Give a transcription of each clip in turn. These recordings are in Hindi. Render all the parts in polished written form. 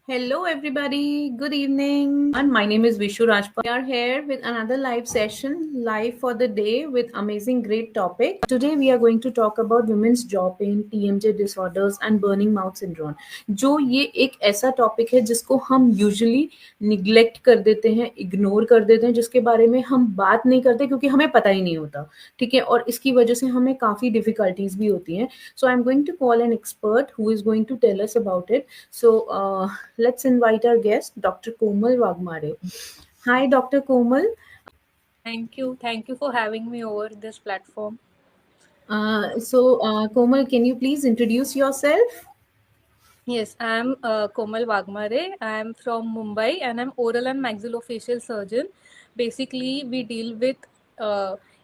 Hello, everybody. Good evening. And my name is Vishu Rajpal. We are here with another live session, live for the day with amazing, great topic. Today, we are going to talk about women's jaw pain, TMJ disorders, and burning mouth syndrome. जो ये एक ऐसा टॉपिक है जिसको हम यूजुअली निग्लेक्ट कर देते हैं, इग्नोर कर देते हैं, जिसके बारे में हम बात नहीं करते क्योंकि हमें पता ही नहीं होता. ठीक है, और इसकी वजह से हमें काफ़ी डिफिकल्टीज भी होती हैं. So I am going to call an expert who is going to tell us about it. So let's invite our guest, Dr. Komal Wagmare. Hi, Dr. Komal. Thank you. Thank you for having me over this platform. Komal, can you please introduce yourself? Yes, I am Komal Wagmare. I am from Mumbai and I'm oral and maxillofacial surgeon. Basically, we deal with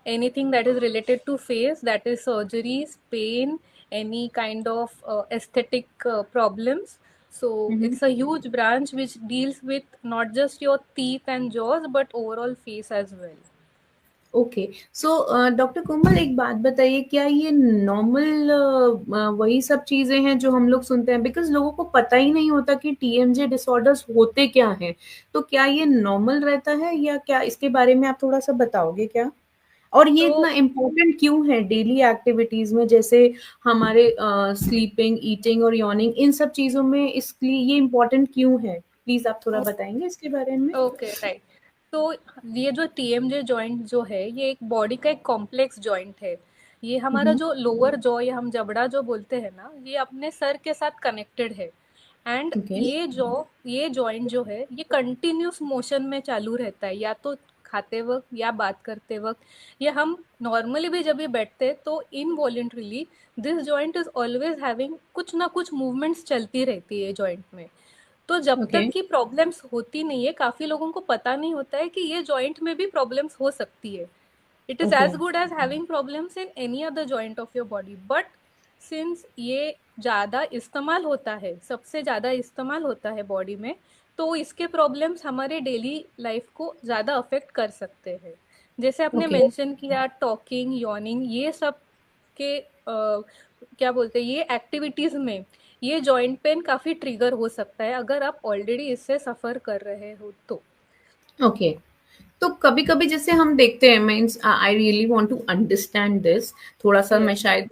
anything that is related to face, that is surgeries, pain, any kind of aesthetic problems. So it's a huge branch which deals with not just your teeth and jaws, but overall face as well. Okay. So doctor Komal, एक बात बताइए, क्या ये नॉर्मल वही सब चीजें हैं जो हम लोग सुनते हैं? बिकॉज लोगों को पता ही नहीं होता कि टीएमजे डिसऑर्डर्स होते क्या हैं. तो क्या ये नॉर्मल रहता है या क्या? इसके बारे में आप थोड़ा सा बताओगे क्या? और ये तो इतना इम्पोर्टेंट क्यों है डेली एक्टिविटीज में, जैसे हमारे स्लीपिंग, ईटिंग और यॉर्निंग, इन सब चीजों में इसलिए ये इम्पोर्टेंट क्यों है? प्लीज आप थोड़ा बताएंगे इसके बारे में. Okay, right. तो ये जो टीएमजे जॉइंट जो है, ये एक बॉडी का एक कॉम्प्लेक्स जॉइंट है. ये हमारा जो लोअर जॉ या हम जबड़ा जो बोलते हैं ना, ये अपने सर के साथ कनेक्टेड है. And okay. ये जॉइंट जो है, ये कंटिन्यूस मोशन में चालू रहता है, या तो खाते वक्त या बात करते वक्त, या हम नॉर्मली भी जब भी बैठते हैं तो involuntarily this joint is always having कुछ ना कुछ मूवमेंट्स चलती रहती है जॉइंट में. तो जब ओके. तक की प्रॉब्लम्स होती नहीं है, काफी लोगों को पता नहीं होता है कि ये जॉइंट में भी प्रॉब्लम्स हो सकती है. It is okay. As good as having problems in any other joint of your body. But since ये ज़्यादा इस्तेमाल होता है, सबसे ज़्यादा इस्तेमाल होता है बॉडी में, तो इसके प्रॉब्लम्स हमारे डेली लाइफ को ज़्यादा अफेक्ट कर सकते हैं. जैसे आपने ओके. मेंशन किया, टॉकिंग, यॉर्निंग, ये सब के क्या बोलते हैं, ये एक्टिविटीज़ में ये जॉइंट पेन काफ़ी ट्रिगर हो सकता है अगर आप ऑलरेडी इससे सफ़र कर रहे हो तो. ओके. तो कभी कभी जैसे हम देखते हैं, means I really want to understand this थोड़ा सा. मैं यस. शायद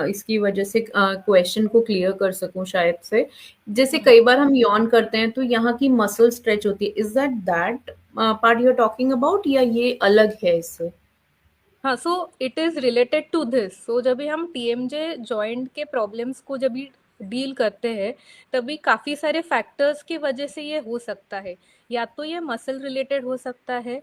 इसकी वजह से क्वेश्चन को क्लियर कर सकूं शायद से. जैसे कई बार हम यॉन करते हैं तो यहाँ की मसल स्ट्रेच होती है. Is that part you are talking about, या ये अलग है इससे? हाँ, so it is related to this. So जब भी हम टीएमजे जॉइंट के प्रॉब्लम्स को जब भी डील करते हैं, तभी काफ़ी सारे फैक्टर्स की वजह से ये हो सकता है. या तो ये मसल रिलेटेड हो सकता है,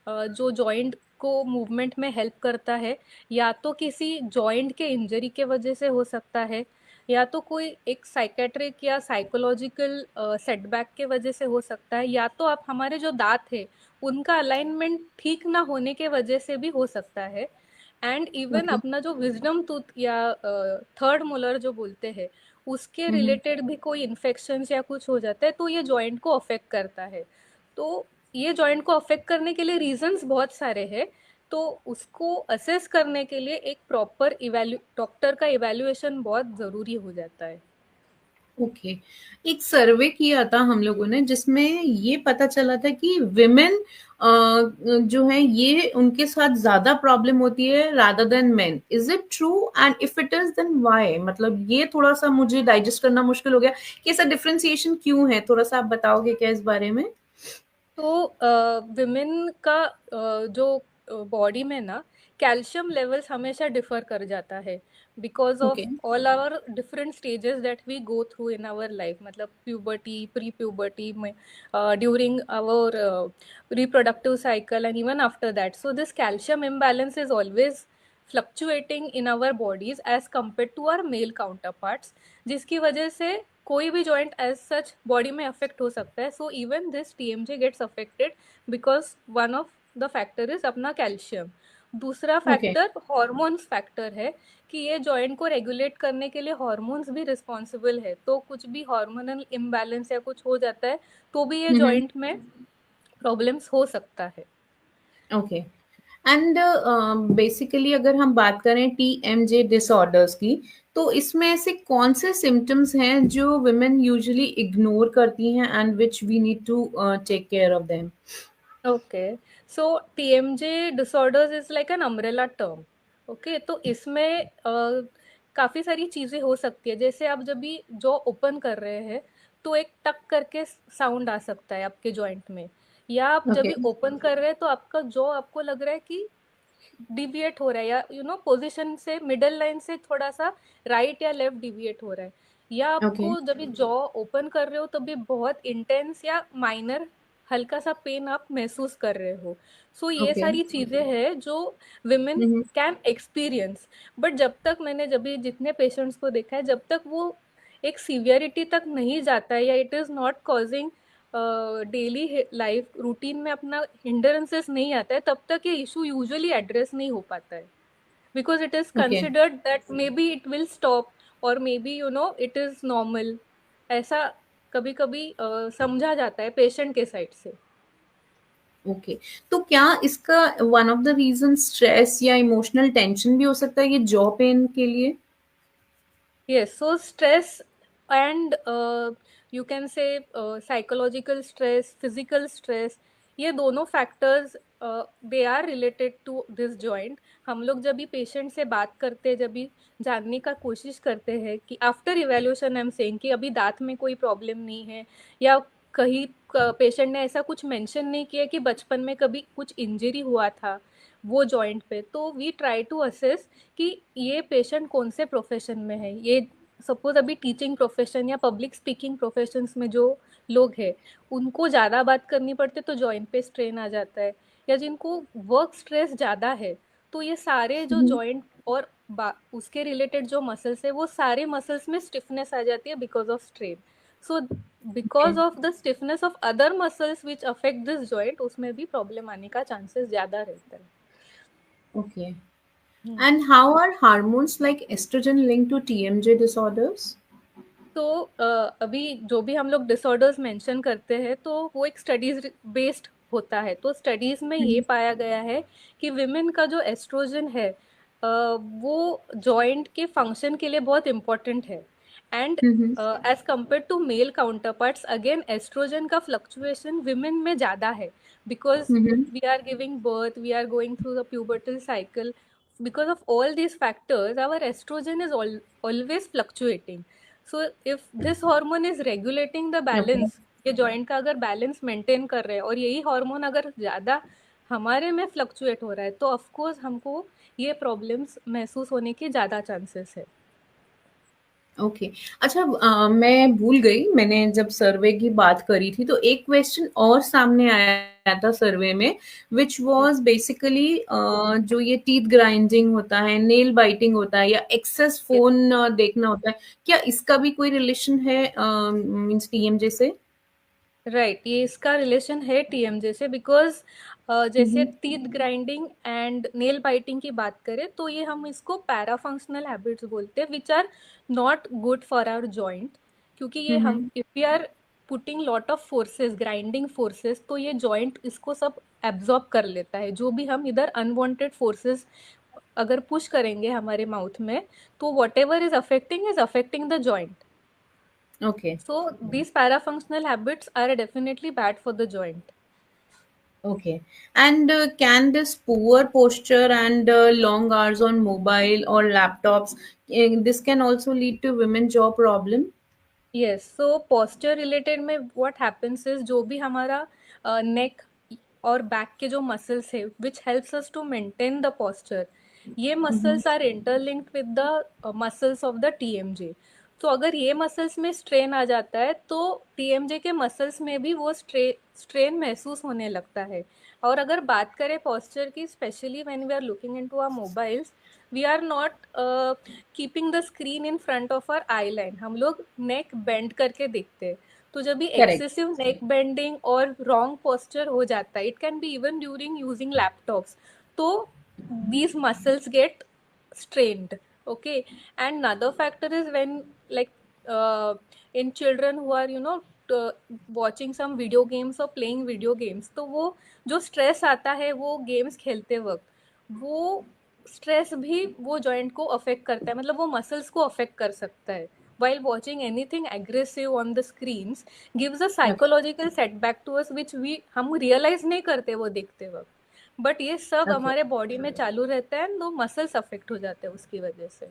जो जॉइंट को मूवमेंट में हेल्प करता है, या तो किसी जॉइंट के इंजरी के वजह से हो सकता है, या तो कोई एक साइकेट्रिक या साइकोलॉजिकल सेटबैक के वजह से हो सकता है, या तो आप हमारे जो दांत है उनका अलाइनमेंट ठीक ना होने के वजह से भी हो सकता है. And even okay. अपना जो विजडम टूथ या थर्ड मोलर जो बोलते हैं, उसके रिलेटेड भी कोई इन्फेक्शन या कुछ हो जाता है तो ये जॉइंट को अफेक्ट करता है. तो ये जॉइंट को अफेक्ट करने के लिए रीजंस बहुत सारे हैं. तो उसको असेस करने के लिए एक प्रॉपर डॉक्टर का इवैल्यूएशन बहुत ज़रूरी हो जाता है. ओके. एक सर्वे किया था हम लोगों ने जिसमें ये पता चला था कि विमेन जो है ये उनके साथ ज्यादा प्रॉब्लम होती है rather than men. Is it true? And if it is then why? मतलब ये थोड़ा सा मुझे डाइजेस्ट करना मुश्किल हो गया कि ऐसा डिफरेंशिएशन क्यों है. थोड़ा सा आप बताओगे क्या इस बारे में? तो विमेन का जो बॉडी में ना कैल्शियम लेवल्स हमेशा डिफर कर जाता है, because of okay. All our different stages that we go through in our life. मतलब प्यूबर्टी, प्री प्यूबर्टी में, during our reproductive cycle and even after that. So this calcium imbalance is always fluctuating in our bodies as compare to our male counterparts, जिसकी वजह से कोई भी जॉइंट एज सच बॉडी में अफेक्ट हो सकता है. So even this TMJ gets affected because one of the factor is अपना कैल्शियम. दूसरा ओके. फैक्टर हॉर्मोन्स फैक्टर है कि ये जॉइंट को रेगुलेट करने के लिए हॉर्मोन्स भी रिस्पॉन्सिबल है. तो कुछ भी हार्मोनल इम्बैलेंस या कुछ हो जाता है तो भी ये जॉइंट में प्रॉब्लम्स हो सकता है. ओके. एंड बेसिकली अगर हम बात करें टीएमजे डिसऑर्डर्स की, तो इसमें ऐसे कौन से सिम्टम्स हैं जो women यूजुअली इग्नोर करती हैं and which we need to take care of them? Okay, so TMJ disorders is like an umbrella term. Okay, तो इसमें काफ़ी सारी चीज़ें हो सकती है। जैसे आप जब भी जॉ ओपन कर रहे हैं तो एक टक करके साउंड आ सकता है आपके जॉइंट में, या आप जब ओके, भी ओपन कर रहे हैं तो आपका जॉ आपको लग रहा है कि डिविएट हो रहा है, या पोजीशन से मिडल लाइन से थोड़ा सा राइट या लेफ्ट डिविएट हो रहा है, या ओके, आपको जब भी जॉ ओपन कर रहे हो तब भी बहुत इंटेंस या माइनर हल्का सा पेन आप महसूस कर रहे हो। सो ये ओके। सारी चीजें हैं जो विमेन कैन एक्सपीरियंस। बट जब तक मैंने जब भी जितने पेशेंट्स को देखा है, जब तक वो एक सीवियरिटी तक नहीं जाता है या it is not causing daily life routine में अपना हिंडरेंसेस नहीं आता है, तब तक ये इशू यूजुअली एड्रेस नहीं हो पाता है, because it is okay, considered that maybe it will stop, और maybe it is normal. ऐसा कभी कभी समझा जाता है पेशेंट के साइड से। ओके। तो क्या इसका one of the reason stress या इमोशनल टेंशन भी हो सकता है ये जॉ पेन के लिए? Yes, so stress and you can say psychological stress, physical stress, ये दोनों factors they are related to this joint. हम लोग जब भी पेशेंट से बात करते हैं, जब भी जानने का कोशिश करते हैं कि after evaluation I am saying कि अभी दांत में कोई प्रॉब्लम नहीं है, या कहीं पेशेंट ने ऐसा कुछ मेंशन नहीं किया कि बचपन में कभी कुछ इंजरी हुआ था वो जॉइंट पे, तो वी ट्राई टू असेस कि ये पेशेंट कौन से प्रोफेशन में है। ये सपोज अभी टीचिंग प्रोफेशन या पब्लिक स्पीकिंग प्रोफेशंस में जो लोग हैं, उनको ज़्यादा बात करनी पड़ती है तो जॉइंट पे स्ट्रेन आ जाता है, या जिनको वर्क स्ट्रेस ज़्यादा है तो ये सारे जो जॉइंट और उसके रिलेटेड जो मसल्स है वो सारे मसल्स में स्टिफनेस आ जाती है because of strain. So okay, because of the stiffness of other muscles which affect this joint, उसमें भी प्रॉब्लम आने का चांसेस ज़्यादा रहता है। Okay. And how are hormones like oestrogen linked to TMJ disorders? तो अभी जो भी हम लोग डिसऑर्डर्स मेंशन करते हैं तो वो एक स्टडीज बेस्ड होता है। तो स्टडीज में ये पाया गया है कि विमेन का जो एस्ट्रोजन है वो जॉइंट के फंक्शन के लिए बहुत इम्पोर्टेंट है। And as compare to male counterparts, again oestrogen का फ्लक्चुएशन विमेन में ज़्यादा है, because we are giving birth, we are going through the pubertal cycle. because of all these factors our estrogen is always fluctuating. So if this hormone is regulating the okay, balance, ये जॉइंट का अगर बैलेंस मेंटेन कर रहे हैं और यही हार्मोन अगर ज़्यादा हमारे में फ्लक्चुएट हो रहा है, तो ऑफ कोर्स हमको ये प्रॉब्लम्स महसूस होने के ज़्यादा चांसेस है। ओके। अच्छा, मैं भूल गई, मैंने जब सर्वे की बात करी थी तो एक क्वेश्चन और सामने आया था सर्वे में, विच वाज बेसिकली जो ये टीथ ग्राइंडिंग होता है, नेल बाइटिंग होता है या एक्सेस फोन देखना होता है, क्या इसका भी कोई रिलेशन है मींस टीएमजे से? राइट, ये इसका रिलेशन है टीएमजे से, बिकॉज जैसे teeth grinding and nail biting की बात करें तो ये हम इसको पैराफंक्शनल हैबिट्स बोलते हैं which are not good for our joint. क्योंकि ये हम if we are putting lot of forces, grinding forces, तो ये जॉइंट इसको सब एब्जॉर्ब कर लेता है। जो भी हम इधर अनवांटेड फोर्सेस अगर पुश करेंगे हमारे माउथ में, तो what ever is affecting the joint. Okay, So these parafunctional habits are definitely bad for the joint. okay. And can this poor posture and long hours on mobile or laptops, this can also lead to women jaw problem? Yes, so posture related में what happens is जो भी हमारा neck और बैक के जो मसल्स है which helps us to maintain the posture, ये muscles are interlinked with the muscles of the TMJ. तो अगर ये मसल्स में स्ट्रेन आ जाता है तो टीएमजे के मसल्स में भी वो स्ट्रेन महसूस होने लगता है। और अगर बात करें posture की, specially when we are looking into our mobiles, we are not keeping the screen in front of our eye line, हम लोग नेक बेंड करके देखते हैं। तो जब भी Correct. एक्सेसिव नेक बेंडिंग और रॉन्ग पोस्चर हो जाता है, it can be even during using laptops, तो these muscles get strained. Okay, and another factor is when, like, in children who are watching some video games or playing video games, तो वो जो स्ट्रेस आता है वो गेम्स खेलते वक्त, वो स्ट्रेस भी वो जॉइंट को अफेक्ट करता है, मतलब वो मसल्स को अफेक्ट कर सकता है. While watching anything aggressive on the screens gives a psychological setback to us which we हम realize नहीं करते वो देखते वक्त, बट ये सब ओके हमारे बॉडी में चालू रहता है, तो मसल्स अफेक्ट हो जाते हैं उसकी वजह से.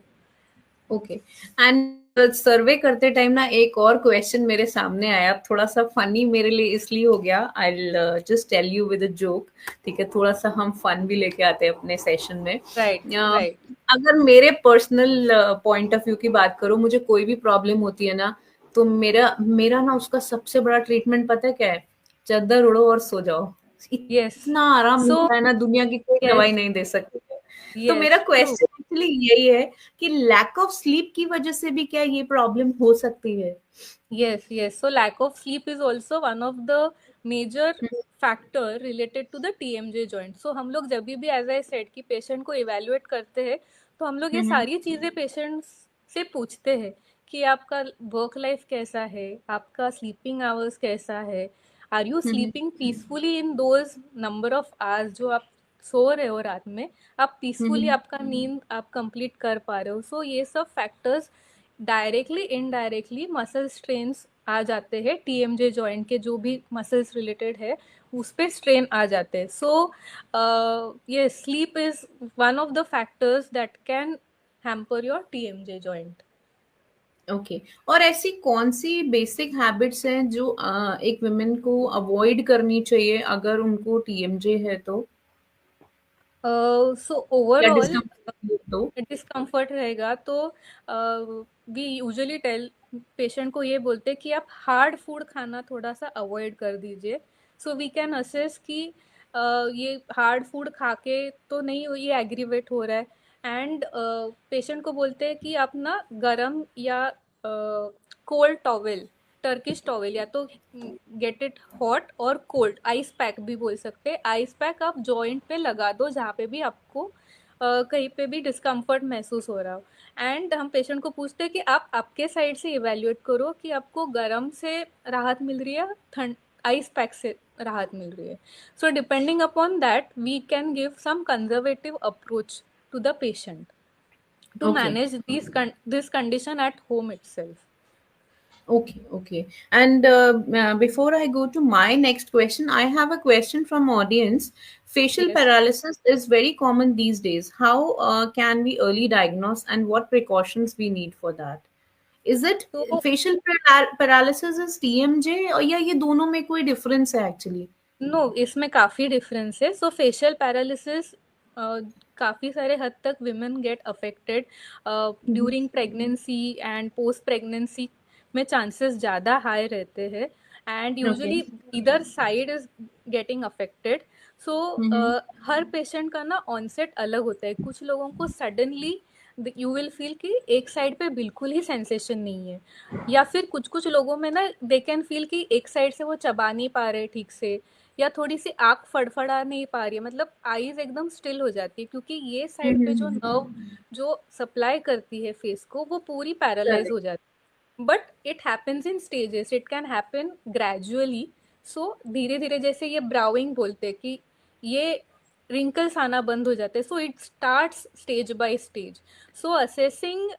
ओके. एंड सर्वे करते टाइम ना एक और क्वेश्चन मेरे सामने आया, थोड़ा सा फनी मेरे लिए इसलिए हो गया. I will just tell you with a joke. ठीक है, थोड़ा सा हम फन भी लेके आते हैं अपने सेशन में. Right, right. अगर मेरे पर्सनल पॉइंट ऑफ व्यू की बात करो, मुझे कोई भी प्रॉब्लम होती है ना, तो मेरा मेरा ना उसका सबसे बड़ा ट्रीटमेंट पता है क्या है? चादर उड़ो और सो जाओ. यस. इतना आराम सो मिलता है ना, दुनिया की कोई दवाई यस, नहीं दे सकती है. तो मेरा यस, ट्रू. क्वेश्चन एक्चुअली यही है कि लैक ऑफ स्लीप की वजह से भी क्या ये प्रॉब्लम हो सकती है? Yes, yes. So lack of sleep is also one of the major factor related to the TMJ joint. So हम लोग जब भी as I said कि पेशेंट को इवेल्युएट करते हैं, तो हम लोग ये सारी चीज़ें पेशेंट से पूछते हैं कि आपका वर्क लाइफ कैसा है, आपका स्लीपिंग आवर्स कैसा है, are you sleeping peacefully in those number of hours जो आप सो रहे हो रात में, आप पीसफुली आपका नींद आप कंप्लीट कर पा रहे हो. सो ये सब factors directly indirectly muscle strains आ जाते हैं. टीएमजे जॉइंट के जो भी मसल्स रिलेटेड है उस पर स्ट्रेन आ जाते हैं. सो ये sleep is one of the factors that can hamper your TMJ joint. Okay. और ऐसी कौन सी बेसिक हैबिट्स हैं जो एक वुमेन को अवॉइड करनी चाहिए अगर उनको टीएमजे है तो, सो या ओवरऑल डिस्कम्फर्ट तो? डिस्कम्फर्ट रहेगा तो वी यूजुअली टेल पेशेंट को ये बोलते हैं कि आप हार्ड फूड खाना थोड़ा सा अवॉइड कर दीजिए. सो वी कैन असेस कि ये हार्ड फूड खा के तो नहीं ये एग्रीवेट हो रहा है. एंड पेशेंट को बोलते हैं कि आप ना गरम या कोल्ड टॉवेल, टर्किश टॉवेल, या तो गेट इट हॉट और कोल्ड, आइस पैक भी बोल सकते हैं. आइस पैक आप जॉइंट पे लगा दो जहाँ पे भी आपको कहीं पे भी डिस्कम्फर्ट महसूस हो रहा हो. एंड हम पेशेंट को पूछते हैं कि आप आपके साइड से इवेल्युएट करो कि आपको गर्म से राहत मिल रही है, ठंड आइस पैक से राहत मिल रही है. So depending upon that we can give some conservative approach to the patient to okay. manage this condition at home itself. Okay, okay. And before I go to my next question, I have a question from audience. Facial Yes. paralysis is very common these days. How can we early diagnose and what precautions we need for that? Is it So paralysis is TMJ or या ये दोनों में कोई difference है actually? नो, इसमें काफ़ी डिफरेंस है. सो फेशियल पैरालिसिस काफ़ी सारे हद तक women get affected during pregnancy and post pregnancy में चांसेस ज़्यादा हाई रहते हैं. And Okay. यूजुअली इधर side is getting affected. So her patient का ना ऑनसेट अलग होता है. कुछ लोगों को सडनली यू विल फील कि एक साइड पे बिल्कुल ही सेंसेशन नहीं है, या फिर कुछ कुछ लोगों में ना दे कैन फील कि एक साइड से वो चबा नहीं पा रहे ठीक से, या थोड़ी सी आँख फड़फड़ा नहीं पा रही है, मतलब आईज एकदम स्टिल हो जाती है, क्योंकि ये साइड पे जो नर्व जो सप्लाई करती है फेस को वो पूरी पैरालाइज Correct. हो जाती है. But it happens in stages, it can happen gradually. So धीरे धीरे, जैसे ये ब्राउइंग बोलते हैं कि ये रिंकल्स आना बंद हो जाते हैं. So it starts stage by stage. So assessing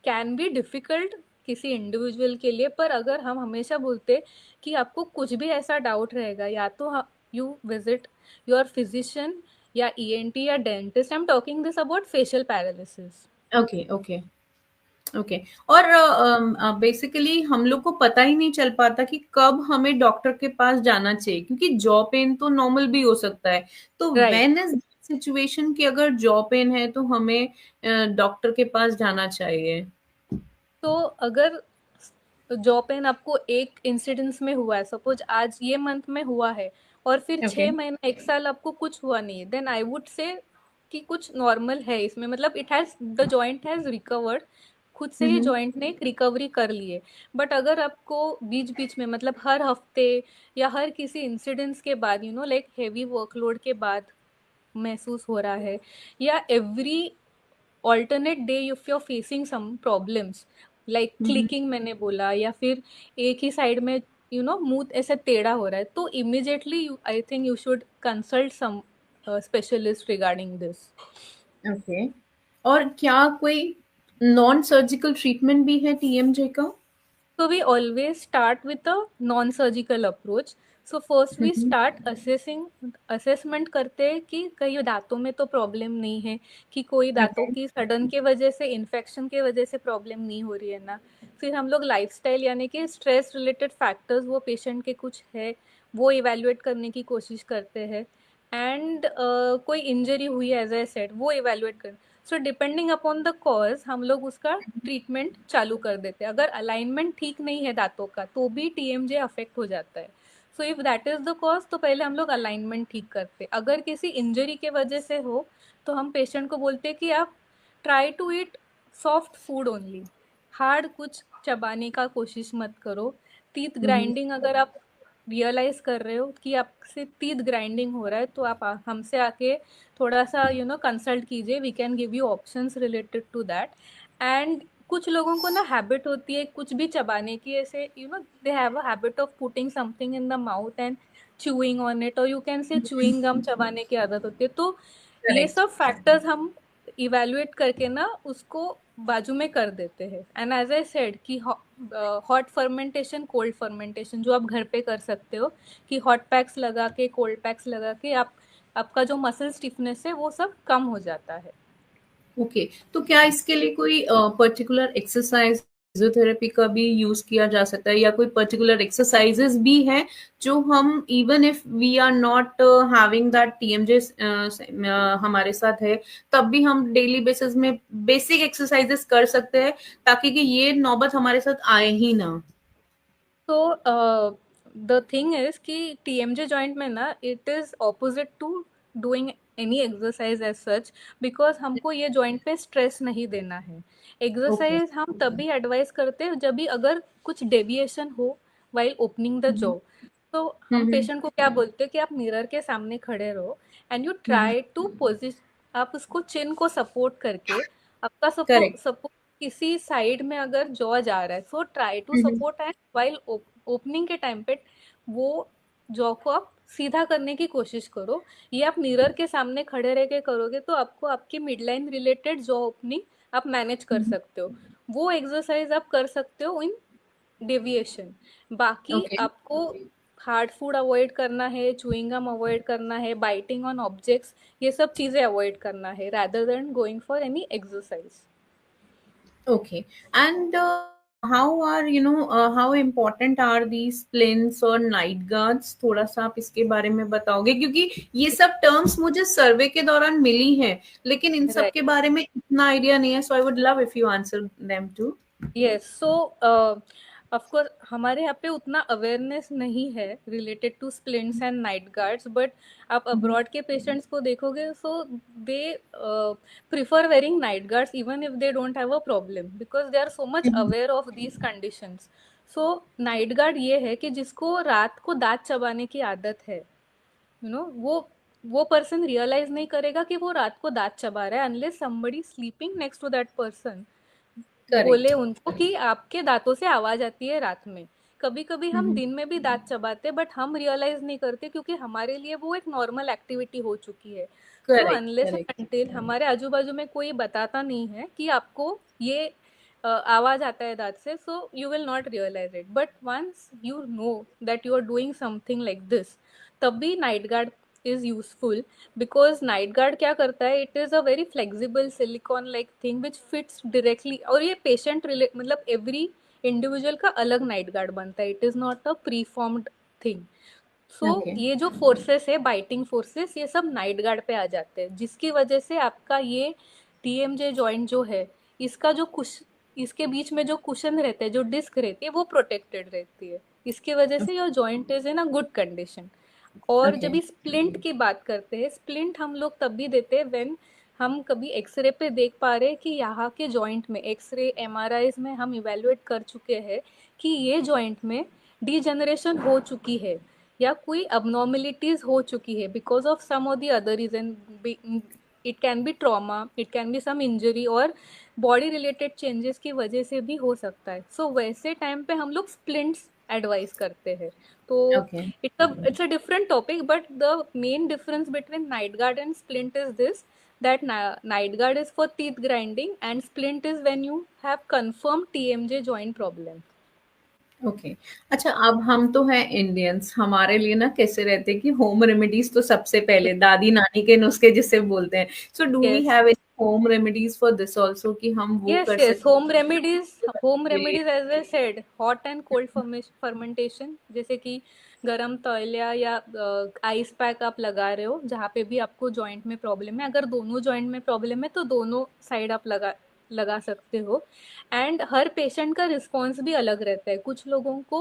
can be difficult किसी इंडिविजुअल के लिए, पर अगर हम हमेशा बोलते कि आपको कुछ भी ऐसा डाउट रहेगा, या तो यू विजिट योर फिजिशियन या ईएनटी या dentist. I am talking this about facial paralysis. Okay, okay. Okay. और बेसिकली हम लोग को पता ही नहीं चल पाता कि कब हमें डॉक्टर के पास जाना चाहिए, क्योंकि जॉ पेन तो नॉर्मल भी हो सकता है. तो राइट. व्हेन इज सिचुएशन कि अगर जॉ पेन है तो हमें डॉक्टर के पास जाना चाहिए? तो अगर जॉ पेन आपको एक इंसिडेंस में हुआ है, सपोज आज ये मंथ में हुआ है, और फिर ओके. 6 महीना 1 साल आपको कुछ हुआ नहीं है, देन आई वुड से कि कुछ नॉर्मल है इसमें, मतलब it has the joint has recovered, खुद से ही जॉइंट ने एक रिकवरी कर ली है. बट अगर आपको बीच बीच में, मतलब हर हफ्ते या हर किसी इंसिडेंस के बाद, you know like heavy workload के बाद महसूस हो रहा है, या every alternate day if you are facing some problems like clicking मैंने बोला, या फिर एक ही साइड में यू नो मुंह ऐसे टेढ़ा हो रहा है, तो immediately I think you should consult some specialist regarding this. Okay. और क्या कोई नॉन सर्जिकल ट्रीटमेंट भी है टीएमजे का? So we always start with a non-surgical approach. So first we hmm. start assessing, assessment करते हैं कि कहीं दांतों में तो प्रॉब्लम नहीं है, कि कोई दांतों ओके। की सडन के वजह से इन्फेक्शन के वजह से प्रॉब्लम नहीं हो रही है ना। फिर हम लोग लाइफस्टाइल यानी कि स्ट्रेस रिलेटेड फैक्टर्स वो पेशेंट के कुछ है वो इवेल्युएट करने की कोशिश करते हैं। एंड कोई इंजरी हुई एज आई सेड वो इवेल्युएट कर। सो डिपेंडिंग अपॉन द कॉज हम लोग उसका ट्रीटमेंट चालू कर देते हैं। अगर अलाइनमेंट ठीक नहीं है दांतों का तो भी टीएमजे अफेक्ट हो जाता है। So if that is the cause तो पहले हम लोग अलाइनमेंट ठीक करते हैं। अगर किसी इंजरी के वजह से हो तो हम पेशेंट को बोलते हैं कि आप try to eat soft food only, hard कुछ चबाने का कोशिश मत करो। टीथ हम्म। ग्राइंडिंग अगर आप रियलाइज कर रहे हो कि आपसे टीथ ग्राइंडिंग हो रहा है तो आप हमसे आके थोड़ा सा कंसल्ट कीजिए। We can give you options related to that. And कुछ लोगों को ना हैबिट होती है कुछ भी चबाने की, ऐसे they have a habit of putting something in the mouth and chewing on it, और you can say chewing gum चबाने की आदत होती है। तो ये करेक्ट। सब फैक्टर्स हम इवेल्युएट करके ना उसको बाजू में कर देते हैं। एंड एज आई सेड कि हॉट फर्मेंटेशन कोल्ड फर्मेंटेशन जो आप घर पे कर सकते हो, कि हॉट पैक्स लगा के कोल्ड पैक्स लगा के आप आपका जो मसल स्टिफनेस है वो सब कम हो जाता है। ओके। तो क्या इसके लिए कोई पर्टिकुलर एक्सरसाइज फिजियोथेरेपी का भी यूज किया जा सकता है, या कोई पर्टिकुलर एक्सरसाइजेस भी हैं जो हम even if we are not having that TMJ हमारे साथ है, तब भी हम डेली बेसिस में बेसिक एक्सरसाइजेस कर सकते हैं ताकि कि ये नौबत हमारे साथ आए ही ना? तो द थिंग इज कि टीएमजे जॉइंट में ना it is opposite to doing any exercise as such, because हमको ये जॉइंट पे स्ट्रेस नहीं देना है। ओके। एक्सरसाइज हम तभी एडवाइस करते हैं जब भी अगर कुछ डेविएशन हो while opening the hmm. Jaw. तो हम हम्म। पेशेंट को क्या बोलते हैं कि आप मिरर के सामने खड़े रहो and you hmm. Try to position, आप उसको चिन को सपोर्ट करके आपका करेक्ट। सपोर्ट किसी साइड में अगर जॉ जा रहा है so try to support and while opening के टाइम पे वो जॉ को आप सीधा करने की कोशिश करो। ये आप मिरर के सामने खड़े रह के करोगे तो आपको आपकी mid line related jaw opening आप मैनेज कर सकते हो। वो एक्सरसाइज आप कर सकते हो इन डेविएशन। बाकी ओके। आपको हार्ड फूड अवॉइड करना है, चुइंग गम अवॉइड करना है, बाइटिंग ऑन ऑब्जेक्ट्स, ये सब चीजें अवॉइड करना है rather than going for any exercise. Okay. And how are, how important are these splints और night guards? थोड़ा सा आप इसके बारे में बताओगे, क्योंकि ये सब टर्म्स मुझे सर्वे के दौरान मिली हैं, लेकिन इन सब Right. के बारे में इतना आइडिया नहीं है, so I would love if you answer them too. Yes. So of course हमारे यहाँ पे उतना अवेयरनेस नहीं है related to splints and night guards, but आप अब्रॉड के पेशेंट्स को देखोगे so they prefer wearing night guards even if they don't have a problem because they are so much aware of these conditions. So night guard ये है कि जिसको रात को दांत चबाने की आदत है, वो पर्सन रियलाइज नहीं करेगा कि वो रात को दांत चबा रहा है unless somebody sleeping next to that person बोले करेक्ट। उनको कि आपके दांतों से आवाज आती है रात में। कभी कभी हम दिन में भी दांत चबाते बट हम रियलाइज नहीं करते क्योंकि हमारे लिए वो एक नॉर्मल एक्टिविटी हो चुकी है। So correct. Unless and correct. Until हमारे आजू बाजू में कोई बताता नहीं है कि आपको ये आवाज आता है दांत से, so you will not realise it. But once you know that you are doing something like this, तभी night guard is useful. Because night guard क्या करता है, it is a very flexible silicone like thing which fits directly, और ये पेशेंट रिलेट मतलब एवरी इंडिविजुअल का अलग नाइट गार्ड बनता है, it is not a preformed थिंग। So okay. ये जो फोर्सेस है बाइटिंग फोर्सेस ये सब नाइट गार्ड पे आ जाते हैं, जिसकी वजह से आपका ये टीएमजे जॉइंट जो है इसका जो कुश इसके बीच में जो कुशन रहते हैं, जो डिस्क रहती है वो प्रोटेक्टेड रहती है। इसकी वजह से your joint is in a good condition. और ओके। जब इस स्प्लिंट की बात करते हैं, स्प्लिंट हम लोग तब भी देते हैं व्हेन हम कभी एक्सरे पे देख पा रहे हैं कि यहाँ के जॉइंट में एक्सरे एमआरआईज में हम इवेलुएट कर चुके हैं कि ये जॉइंट में डीजनरेशन हो चुकी है या कोई अबनॉर्मेलिटीज हो चुकी है बिकॉज ऑफ सम और the other reason. It can be trauma, it can be some injury और बॉडी रिलेटेड चेंजेस की वजह से भी हो सकता है। सो वैसे टाइम पे हम लोग स्प्लिंट्स एडवाइस करते हैं। तो okay. it's a different topic, but the main difference between night guard and splint is this, that night guard is for teeth grinding and splint is when you have confirmed TMJ joint problem. Okay. अच्छा, अब हम तो हैं इंडियंस, हमारे लिए ना कैसे रहते हैं कि होम रेमेडीज तो सबसे पहले दादी नानी के नुस्खे जिसे बोलते हैं। So do we Yes. Have any home remedies for this also कि हम वो Yes, कर yes. सकते Home हैं? remedies, as I said, hot and cold fermentation, जैसे कि गरम तौलिया या आइस पैक आप लगा रहे हो जहाँ पे भी आपको जॉइंट में प्रॉब्लम है। अगर दोनों जॉइंट में प्रॉब्लम है तो दोनों साइड आप लगा लगा सकते हो। एंड हर पेशेंट का रिस्पॉन्स भी अलग रहता है। कुछ लोगों को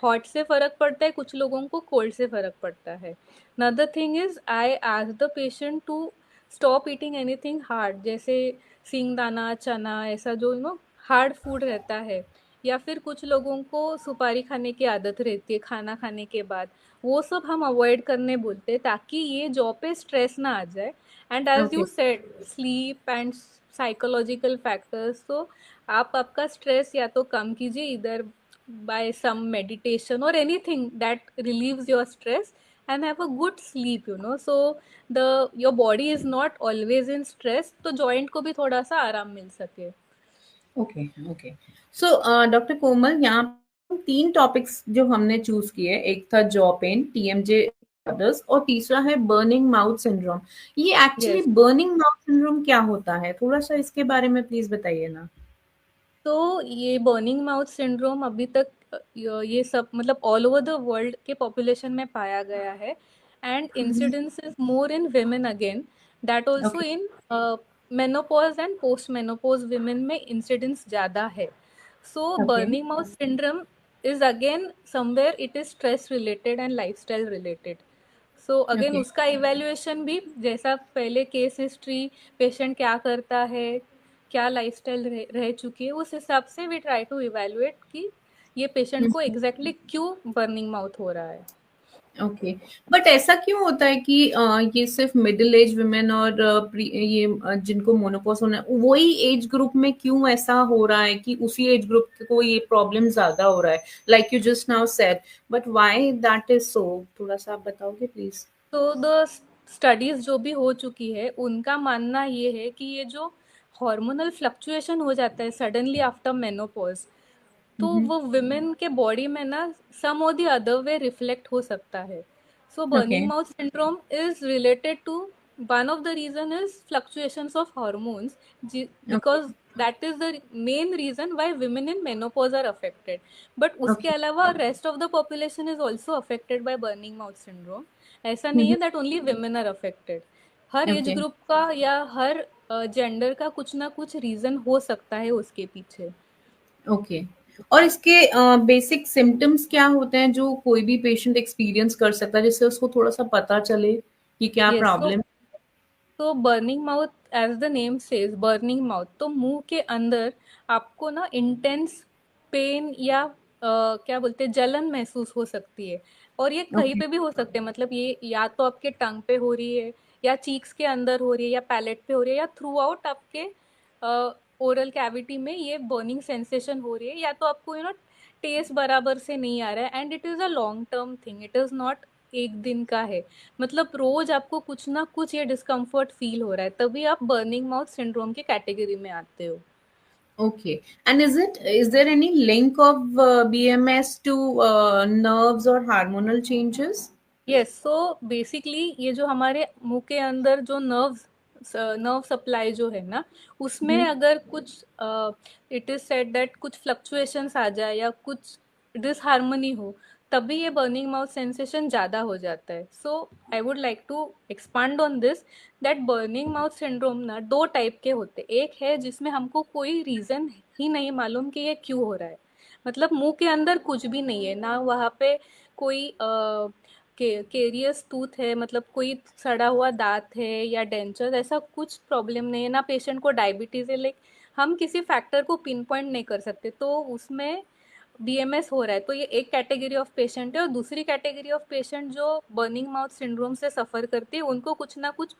हॉट से फर्क पड़ता है, कुछ लोगों को कोल्ड से फर्क पड़ता है। Another thing is I ask the patient to stop eating anything hard, जैसे सिंगदाना, चना, ऐसा जो हार्ड फूड रहता है। या फिर कुछ लोगों को सुपारी खाने की आदत रहती है खाना खाने के बाद, वो सब हम अवॉइड करने बोलते हैं ताकि ये जॉब पे स्ट्रेस ना आ जाए। And as okay. You said, sleep and psychological factors, तो आप आपका स्ट्रेस या तो कम कीजिए इधर बाय सम मेडिटेशन और anything that relieves your stress, and have a good sleep, so the your body is not always in stress, तो जॉइंट को भी थोड़ा सा आराम मिल सके। ओके। ओके। सो डॉक्टर कोमल, यहाँ पे 3 टॉपिक्स जो हमने चूज़ किए, एक था जॉ पेन, टीएमजे डिसऑर्डर्स और तीसरा है बर्निंग माउथ सिंड्रोम। ये actually yes, burning mouth syndrome क्या होता है? थोड़ा-सा इसके बारे में प्लीज़ बताइए ना। तो ये बर्निंग माउथ सिंड्रोम अभी तक ये सब मतलब ऑल ओवर द वर्ल्ड के पॉपुलेशन में पाया गया है। And hmm, hmm. Incidence is more in women again, that also okay, in menopause and post menopause women में इंसिडेंस ज़्यादा है। So okay, burning mouth syndrome is again somewhere it is stress related and lifestyle related. So again okay, उसका इवैल्यूएशन भी जैसा पहले केस हिस्ट्री, पेशेंट क्या करता है, क्या लाइफस्टाइल रह चुकी है, उस हिसाब से वी ट्राई टू इवैल्यूएट कि ये पेशेंट को हुँ। एग्जैक्टली क्यों बर्निंग माउथ हो रहा है। ओके। बट ऐसा क्यों होता है कि ये सिर्फ मिडिल एज वुमेन और जिनको मोनोपॉज होना है वही एज ग्रुप में क्यों ऐसा हो रहा है कि उसी एज ग्रुप को ये प्रॉब्लम ज्यादा हो रहा है, like you just now said, but why that is so? थोड़ा सा आप बताओगे प्लीज? तो द स्टडीज जो भी हो चुकी है उनका मानना ये है कि ये जो हार्मोनल फ्लक्चुएशन हो जाता है सडनली आफ्टर मेनोपॉज, तो वो विमेन के बॉडी में ना सम और द अदर वे रिफ्लेक्ट हो सकता है। So okay. Burning mouth syndrome is related to one of the reason is fluctuations of hormones, because that is the main reason why women in menopause are affected. But उसके ओके। अलावा rest of the population is also affected by burning mouth syndrome. ऐसा नहीं है that only women are affected. हर एज ओके। ग्रुप का या हर जेंडर का कुछ ना कुछ रीजन हो सकता है उसके पीछे। ओके। और इसके बेसिक सिम्टम्स क्या होते हैं जो कोई भी पेशेंट एक्सपीरियंस कर सकता है, जिससे उसको थोड़ा सा पता चले कि क्या यस, प्रॉब्लम? तो burning mouth, as the name says burning mouth, तो मुंह के अंदर आपको ना इंटेंस पेन या क्या बोलते हैं जलन महसूस हो सकती है। और ये कहीं ओके। पे भी हो सकते हैं, मतलब ये या तो आपके टंग पे हो रही है, या चीक्स के अंदर हो रही है, या पैलेट पे हो रही है, या थ्रू आउट आपके ओरल कैविटी में ये बर्निंग सेंसेशन हो रही है, या तो आपको टेस्ट बराबर से नहीं आ रहा है। And it is a long term thing, it is not एक दिन का है। मतलब रोज आपको कुछ ना कुछ ये डिस्कम्फर्ट फील हो रहा है, तभी आप बर्निंग माउथ सिंड्रोम की कैटेगरी में आते हो। Okay. And is there any link of BMS to nerves or hormonal changes? Yes, so basically ये जो हमारे मुंह के अंदर जो नर्व सप्लाई जो है ना, उसमें Mhm. अगर कुछ इट इज सेड दैट कुछ फ्लक्चुएशंस आ जाए या कुछ डिसहार्मनी हो, तभी ये बर्निंग माउथ सेंसेशन ज़्यादा हो जाता है। So I would like to expand on this, that burning mouth syndrome ना दो टाइप के होते हैं। एक है जिसमें हमको कोई रीज़न ही नहीं मालूम कि ये क्यों हो रहा है, मतलब मुंह के अंदर कुछ भी नहीं है ना, वहाँ पे कोई केरियस टूथ है, मतलब कोई सड़ा हुआ दांत है या डेंचर, ऐसा कुछ प्रॉब्लम नहीं है ना, पेशेंट को डायबिटीज़ है, लाइक हम किसी फैक्टर को पिन पॉइंट नहीं कर सकते, तो उसमें बीएमएस हो रहा है। तो ये एक कैटेगरी ऑफ पेशेंट है। और दूसरी कैटेगरी ऑफ पेशेंट जो बर्निंग माउथ सिंड्रोम से सफ़र करती है, उनको कुछ ना कुछ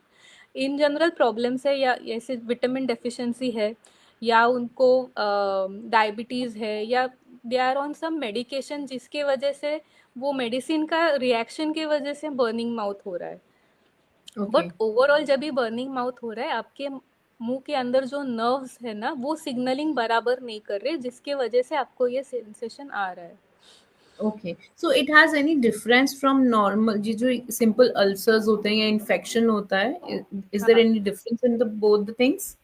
इन जनरल प्रॉब्लम्स है, या जैसे विटामिन डेफिशिएंसी है, या उनको डायबिटीज़ है, या they are on some medication जिसके वजह से वो मेडिसिन का रिएक्शन की वजह से बर्निंग माउथ हो रहा है। ओके। बट ओवरऑल जब भी बर्निंग माउथ हो रहा है, आपके मुंह के अंदर जो नर्व्स है ना, वो सिग्नलिंग बराबर नहीं कर रहे, जिसके वजह से आपको ये सेंसेशन आ रहा है। Okay, so it has any difference from normal जी जो सिंपल अल्सर्स होते हैं या इन्फेक्शन होता है? इज देयर हाँ, any difference in the both the things?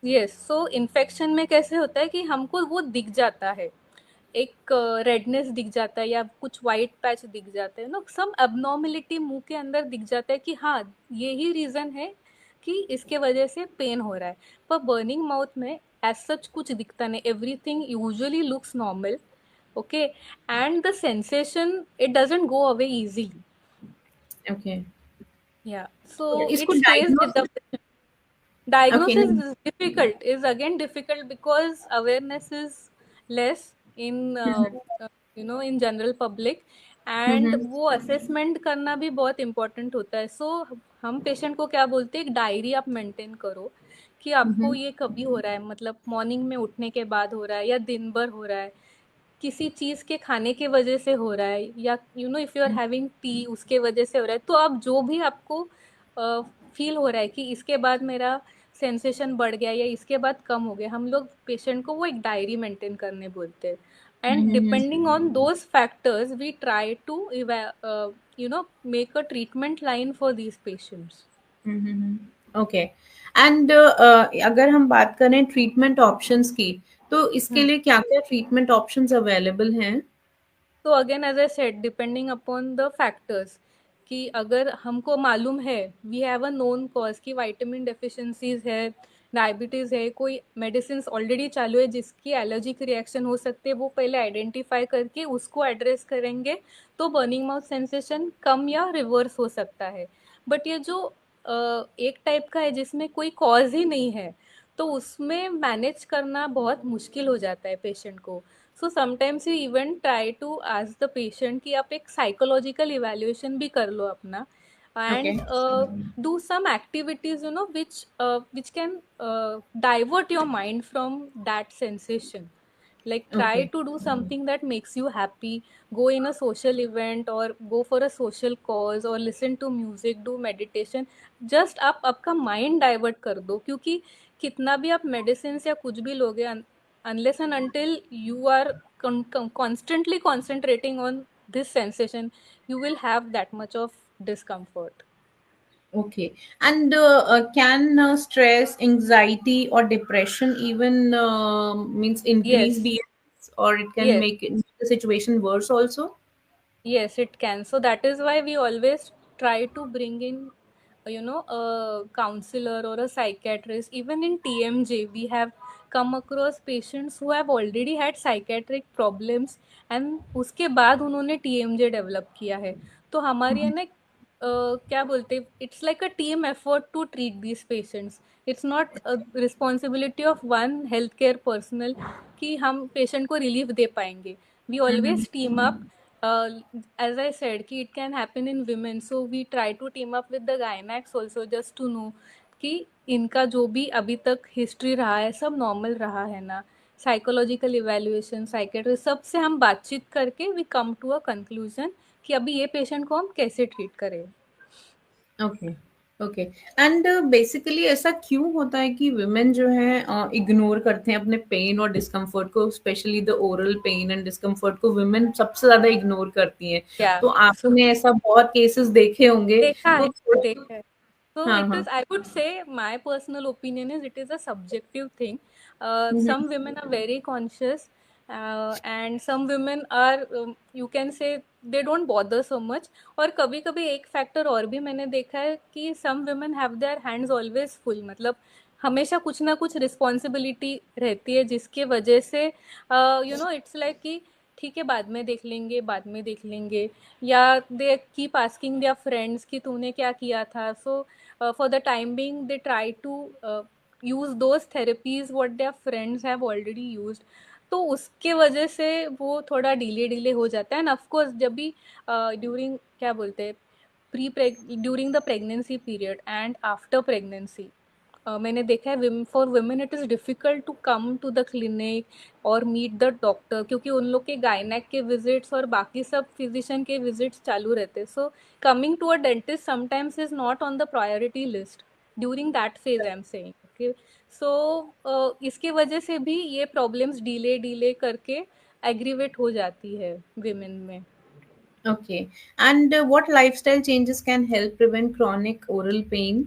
Yes. So infection में कैसे होता है कि हमको वो दिख जाता है, एक रेडनेस दिख जाता है या कुछ वाइट पैच दिख जाते हैं ना, सम एबनॉर्मेलिटी मुंह के अंदर दिख जाता है कि हाँ, ये ही रीजन है कि इसके वजह से पेन हो रहा है। पर बर्निंग माउथ में एज सच कुछ दिखता नहीं, everything usually looks normal, okay, and the sensation it doesn't go away easily. Okay, या, सो इट इसको stage with diagnose, the okay, diagnosis नहीं, is difficult, is again difficult because awareness is less in in general public, and hmm, वो असेसमेंट करना भी बहुत इम्पोर्टेंट होता है। सो हम पेशेंट को क्या बोलते हैं, एक डायरी आप मेंटेन करो कि आपको हम्म, ये कभी हो रहा है, मतलब मॉर्निंग में उठने के बाद हो रहा है या दिन भर हो रहा है, किसी चीज़ के खाने के वजह से हो रहा है, या if you are having tea उसके वजह से हो रहा है, तो आप जो भी आपको फील हो रहा है कि इसके बाद मेरा सेंसेशन बढ़ गया या इसके बाद कम हो गया, हम लोग पेशेंट को वो एक डायरी मेंटेन करने बोलते हैं। And hmm, depending on those factors we try to make a treatment line for these patients. Okay. And अगर हम बात करें ट्रीटमेंट ऑप्शंस की, तो इसके लिए क्या क्या ट्रीटमेंट ऑप्शंस अवेलेबल हैं? तो again as I said, depending upon the factors, कि अगर हमको मालूम है, we have a known cause कि वाइटामिन डेफिशिएंसीज है, डायबिटीज़ है, कोई मेडिसिन ऑलरेडी चालू है जिसकी एलर्जिक रिएक्शन हो सकती है, वो पहले आइडेंटिफाई करके उसको एड्रेस करेंगे, तो बर्निंग माउथ सेंसेशन कम या रिवर्स हो सकता है। बट ये जो एक टाइप का है जिसमें कोई कॉज ही नहीं है, तो उसमें मैनेज करना बहुत मुश्किल हो जाता है पेशेंट को। So sometimes you even try to ask the patient कि आप एक साइकोलॉजिकल इवैल्यूएशन भी कर लो अपना, okay. And do some activities which can divert your mind from that sensation, like try okay. to do something that makes you happy, go in a social event or go for a social cause or listen to music, do meditation, just आप आपका माइंड डाइवर्ट कर दो, क्योंकि कितना भी आप मेडिसिन या कुछ भी लोगे, unless and until you are constantly concentrating on this sensation, you will have that much of discomfort. Okay. And can stress, anxiety, or depression even means increase Yes, BMS, or it can yes. make the situation worse also? Yes, it can. So that is why we always try to bring in, a counselor or a psychiatrist. Even in TMJ, we have come across patients who have already had psychiatric problems, and उसके बाद उन्होंने TMJ डेवलप किया है। तो हमारी है ना, क्या बोलते, it's like a team effort to treat these patients. It's not responsibility of one health care personal कि हम पेशेंट को रिलीफ दे पाएंगे। We Mm-hmm. always team up. As I said, कि it can happen in women, so we try to team up with the gynacs also just to know कि इनका जो भी अभी तक हिस्ट्री रहा है सब नॉर्मल रहा है ना। साइकोलॉजिकल इवेल्युएशन, साइकेट्रिस्ट, सबसे हम बातचीत करके we come to a conclusion कि अभी ये पेशेंट को हम कैसे ट्रीट करें। ओके। ओके। एंड बेसिकली ऐसा क्यों होता है कि वुमेन जो है इग्नोर करते हैं अपने पेन और डिस्कम्फर्ट को, specially the oral pain and discomfort को वुमेन सबसे ज्यादा इग्नोर करती हैं? या, तो सो आपने ऐसा बहुत केसेस देखे होंगे, देखा है, तो देखा है। So हाँ, it is, हाँ। I would say, my personal opinion is it is a subjective thing. Hmm, Some women are very conscious, and some women are, you can say, they don't bother so much. और कभी कभी एक फैक्टर और भी मैंने देखा है कि some women have their hands always full, मतलब हमेशा कुछ ना कुछ रिस्पॉन्सिबिलिटी रहती है, जिसके वजह से इट्स लाइक कि ठीक है, बाद में देख लेंगे, बाद में देख लेंगे, या they keep asking their friends कि तूने क्या किया था। सो for the time being they try to use those therapies what their friends have already used, तो उसके वजह से वो थोड़ा डिले डिले हो जाता है। एंड ऑफकोर्स जब भी ड्यूरिंग, क्या बोलते हैं, pre during the pregnancy period and after pregnancy, मैंने देखा है for women it is difficult to come to the clinic और मीट द डॉक्टर, क्योंकि उन लोग के गायनेक के विजिट्स और बाकी सब फिजिशियन के विजिट्स चालू रहते हैं। So coming to a dentist sometimes is not on the priority list during that phase, I am saying. Okay, so इसके वजह से भी ये प्रॉब्लम्स डिले डिले करके एग्रीवेट हो जाती है विमेन में। Okay. And what lifestyle changes can help prevent chronic oral pain?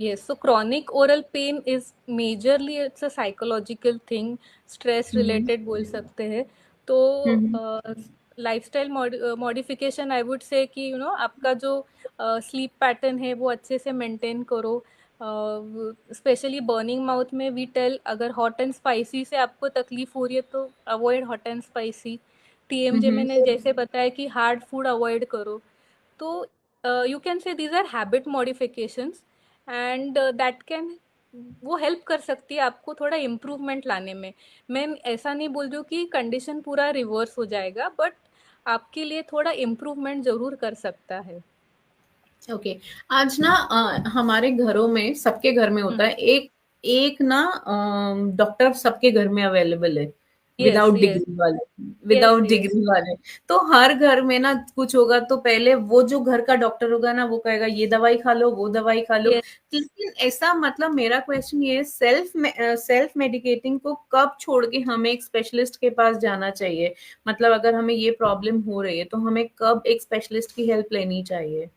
Yes, so chronic oral pain is majorly it's a psychological thing, stress Mm-hmm. related बोल सकते हैं। तो Mm-hmm. Lifestyle modification I would say कि आपका जो स्लीप पैटर्न है वो अच्छे से मेंटेन करो। स्पेशली बर्निंग माउथ में वी टेल, अगर हॉट एंड स्पाइसी से आपको तकलीफ हो रही है तो avoid hot and spicy. TMJ Mm-hmm. मैंने जैसे बताया कि हार्ड फूड अवॉइड करो। तो you can say these are habit modifications and that can, वो हेल्प कर सकती है आपको थोड़ा इम्प्रूवमेंट लाने में। मैं ऐसा नहीं बोल रही हूँ कि कंडीशन पूरा रिवर्स हो जाएगा, बट आपके लिए थोड़ा इम्प्रूवमेंट ज़रूर कर सकता है। ओके। आज ना हमारे घरों में सबके घर में होता है एक एक ना डॉक्टर सबके घर में अवेलेबल है, यस, विदाउट यस, डिग्री वाले, यस, विदाउट यस, डिग्री वाले। तो हर घर में ना कुछ होगा तो पहले वो जो घर का डॉक्टर होगा ना वो कहेगा ये दवाई खा लो वो दवाई खा लो। यस, लेकिन ऐसा मतलब मेरा क्वेश्चन ये है, सेल्फ मेडिकेटिंग को कब छोड़ के हमें एक स्पेशलिस्ट के पास जाना चाहिए? मतलब अगर हमें ये प्रॉब्लम हो रही है तो हमें कब एक स्पेशलिस्ट की हेल्प लेनी चाहिए?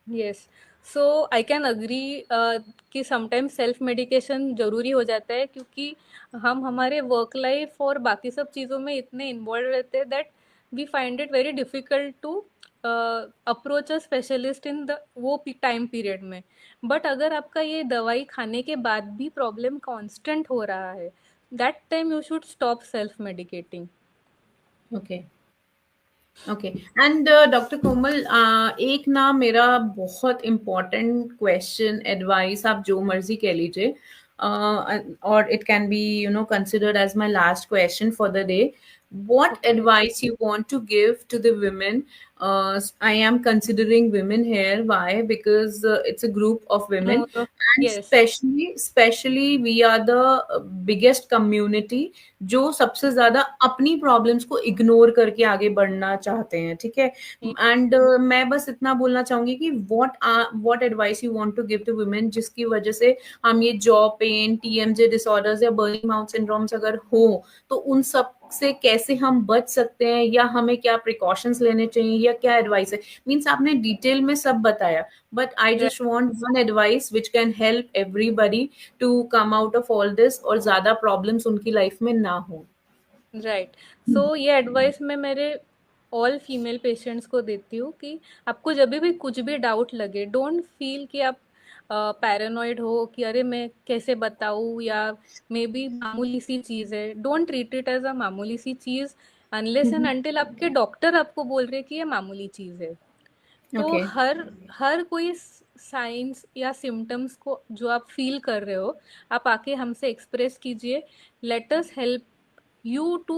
Yes. So I can agree कि समटाइम्स सेल्फ मेडिकेशन ज़रूरी हो जाता है, क्योंकि हम हमारे वर्क लाइफ और बाकी सब चीज़ों में इतने इन्वॉल्व रहते हैं that we find it very difficult to approach a specialist in the वो टाइम पीरियड में। बट अगर आपका ये दवाई खाने के बाद भी प्रॉब्लम कांस्टेंट हो रहा है, that time you should stop self medicating. Okay. Okay. And doctor Komal, एक ना मेरा बहुत इम्पोर्टेंट क्वेश्चन, एडवाइस आप जो मर्जी कह लीजिए, और it can be considered as my last question for the day. What okay. advice you want to give to the women? I am considering women here. Why? Because it's a group of women, and yes, especially we are the biggest community जो सबसे ज्यादा अपनी प्रॉब्लम्स को इग्नोर करके आगे बढ़ना चाहते हैं, ठीक है? एंड मैं बस इतना बोलना चाहूंगी कि what advice you want to give to women जिसकी वजह से हम ये जॉ पेन, टीएमजे डिसऑर्डर्स या बर्निंग आउट सिंड्रोम्स अगर हो तो उन सब से कैसे हम बच सकते हैं, या हमें क्या प्रिकॉशंस लेने चाहिए, या क्या एडवाइस है? मीन्स आपने डिटेल में सब बताया, but I just want one advice which can help everybody to come out of all this और ज्यादा प्रॉब्लम्स उनकी लाइफ में ना हो. राइट। सो ये एडवाइस मैं मेरे ऑल फीमेल पेशेंट्स को देती हूँ कि आपको जब भी कुछ भी डाउट लगे, डोंट फील कि आप पैरानॉइड हो कि अरे मैं कैसे बताऊँ, या मे बी मामूली सी चीज़ है। Don't treat it as a मामूली सी चीज़ अनलेस एंड अनटिल आपके डॉक्टर आपको बोल रहे कि ये मामूली चीज़ है। तो ओके. हर हर कोई साइंस या सिम्टम्स को जो आप फील कर रहे हो, आप आके हमसे एक्सप्रेस कीजिए। Let us help you to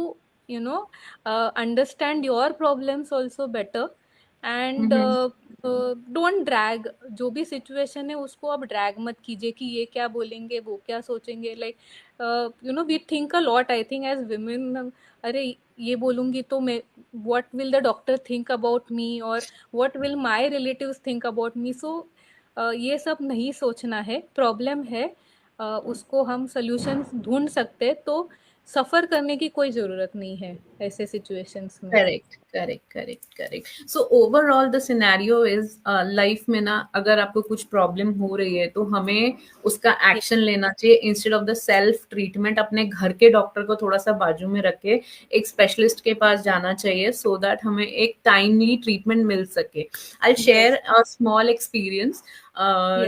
understand your problems also better, and don't drag, जो भी सिचुएशन है उसको आप ड्रैग मत कीजिए कि ये क्या बोलेंगे वो क्या सोचेंगे। Like we think a lot, I think as women, अरे ये बोलूँगी तो मैं, what will the doctor think about me, और what will my relatives think about me. So ये सब नहीं सोचना है। प्रॉब्लम है, उसको हम सॉल्यूशन ढूंढ सकते हैं, तो सफ़र करने की कोई ज़रूरत नहीं है ऐसे सिचुएशंस में। Correct, correct, correct, correct. So overall the scenario is, life में ना अगर आपको कुछ प्रॉब्लम हो रही है तो हमें उसका एक्शन लेना चाहिए instead of the self treatment. अपने घर के डॉक्टर को थोड़ा सा बाजू में रख के एक स्पेशलिस्ट के पास जाना चाहिए सो दैट हमें एक टाइमली ट्रीटमेंट मिल सके. I share yes, a small experience. Yes,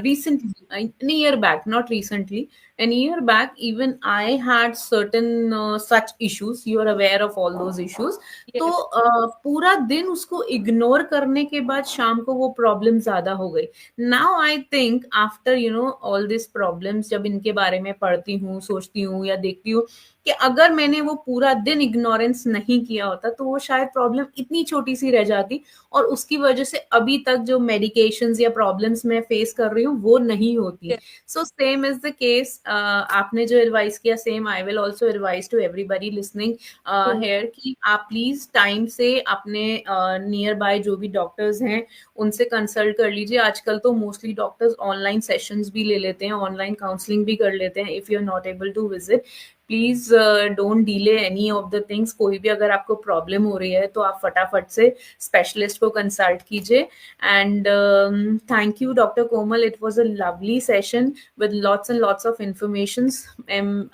Recently, an year back, not recently, an year back, even I had certain such issues. You are aware of all those issues. तो यस, पूरा दिन उसको इग्नोर करने के बाद शाम को वो प्रॉब्लम ज्यादा हो गई. Now I think after all this problems, जब इनके बारे में पढ़ती हूँ, सोचती हूँ या देखती हूँ, कि अगर मैंने वो पूरा दिन इग्नोरेंस नहीं किया होता तो वो शायद प्रॉब्लम इतनी छोटी सी रह जाती, और उसकी वजह से अभी तक जो मेडिकेशंस या प्रॉब्लम्स मैं फेस कर रही हूँ वो नहीं होती। Yes. So same is the case, आपने जो एडवाइस किया same I will also advice to everybody listening True. Here कि आप प्लीज टाइम से अपने नियर बाय जो भी डॉक्टर्स हैं उनसे कंसल्ट कर लीजिए। आजकल तो मोस्टली डॉक्टर्स ऑनलाइन सेशंस भी ले लेते हैं, ऑनलाइन काउंसलिंग भी कर लेते हैं। If you are not able to visit, please don't delay any of the things. कोई भी अगर आपको प्रॉब्लम हो रही है तो आप फटाफट से स्पेशलिस्ट को कंसल्ट कीजिए। And thank you doctor Komal, it was a lovely session with lots and lots of informations.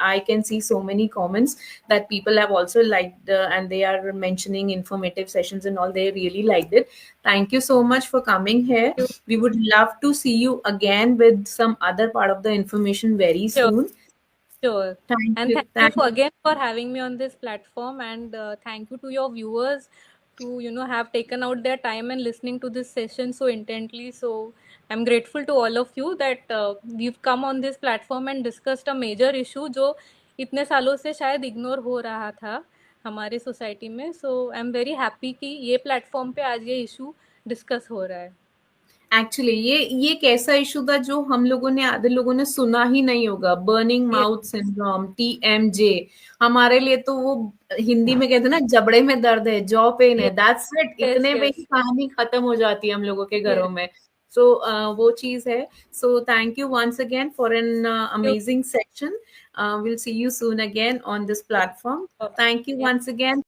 I can see so many comments that people have also liked, and they are mentioning informative sessions and all. They really liked it. Thank you so much for coming here. You. We would love to see you again with some other part of the information very Sure. soon. Sure. Thank And you. thank you for again for having me on this platform, and thank you to your viewers to have taken out their time and listening to this session so intently. So I'm grateful to all of you that we've come on this platform and discussed a major issue जो इतने सालों से शायद इग्नोर हो रहा था हमारे सोसाइटी में. सो आई एम वेरी हैप्पी कि ये प्लेटफॉर्म पे आज ये इशू डिस्कस हो रहा है. एक्चुअली ये एक ऐसा इशू था जो हम लोगों ने, आधे लोगों ने सुना ही नहीं होगा। Burning Yes, mouth syndrome, TMJ, हमारे लिए तो वो हिंदी में कहते हैं ना, जबड़े में दर्द है, जॉ पेन है, yes, दैट्स इट, yes, इतने में yes, ही कहानी खत्म हो जाती है हम लोगों के yes. घरों में। सो वो चीज है। So thank you once again for an You. Amazing session. Will see you soon again on this platform. Thank you Yeah. Once again.